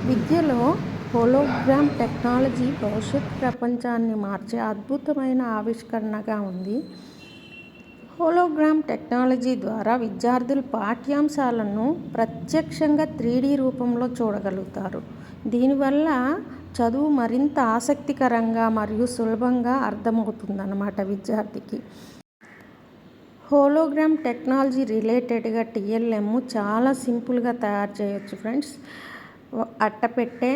విద్యలో hologram technology భవిష్యత్ ప్రపంచాన్ని మార్చే అద్భుతమైన ఆవిష్కరణగా ఉంది. హోలోగ్రామ్ టెక్నాలజీ ద్వారా విద్యార్థులు పాఠ్యాంశాలను ప్రత్యక్షంగా 3D రూపంలో చూడగలుగుతారు. దీనివల్ల చదువు మరింత ఆసక్తికరంగా మరియు సులభంగా అర్థమవుతుందన్నమాట విద్యార్థికి. హోలోగ్రామ్ టెక్నాలజీ రిలేటెడ్గా TLM చాలా సింపుల్గా తయారు చేయొచ్చు ఫ్రెండ్స్. అట్టపెట్టే,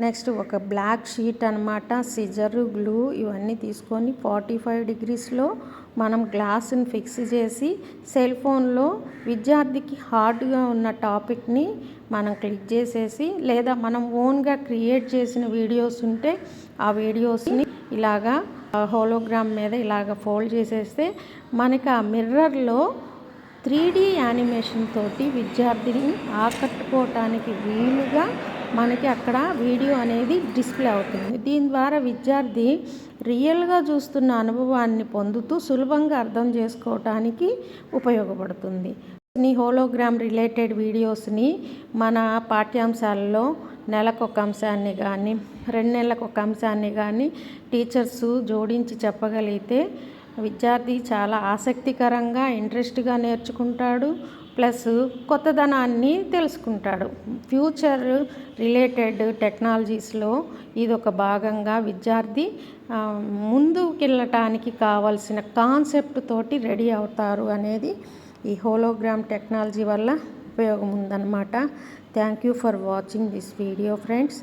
నెక్స్ట్ ఒక బ్లాక్ షీట్ అనమాట, సిజరు, గ్లూ ఇవన్నీ తీసుకొని 45 degreesలో మనం గ్లాసుని ఫిక్స్ చేసి సెల్ ఫోన్లో విద్యార్థికి హార్డ్గా ఉన్న టాపిక్ని మనం క్లిక్ చేసేసి, లేదా మనం ఓన్గా క్రియేట్ చేసిన వీడియోస్ ఉంటే ఆ వీడియోస్ని ఇలాగా హోలోగ్రామ్ మీద ఇలాగ ఫోల్డ్ చేసేస్తే మనకి ఆ మిర్రర్లో 3D యానిమేషన్ తోటి విద్యార్థిని ఆకట్టుకోవటానికి వీలుగా మనకి అక్కడ వీడియో అనేది డిస్ప్లే అవుతుంది. దీని ద్వారా విద్యార్థి రియల్గా చూస్తున్న అనుభవాన్ని పొందుతూ సులభంగా అర్థం చేసుకోవటానికి ఉపయోగపడుతుంది. ఈ హోలోగ్రామ్ రిలేటెడ్ వీడియోస్ని మన పాఠ్యాంశాలలో నెలకొక అంశాన్ని కానీ 2 నెలలకు ఒక అంశాన్ని కానీ టీచర్స్ జోడించి చెప్పగలిగితే విద్యార్థి చాలా ఆసక్తికరంగా ఇంట్రెస్ట్గా నేర్చుకుంటాడు. ప్లస్ కొత్తదనాన్ని తెలుసుకుంటాడు. ఫ్యూచర్ రిలేటెడ్ టెక్నాలజీస్లో ఇదొక భాగంగా విద్యార్థి ముందుకెళ్ళటానికి కావాల్సిన కాన్సెప్ట్ తోటి రెడీ అవుతారు అనేది ఈ హోలోగ్రామ్ టెక్నాలజీ వల్ల ఉపయోగం ఉందన్నమాట. Thank you for watching this video friends.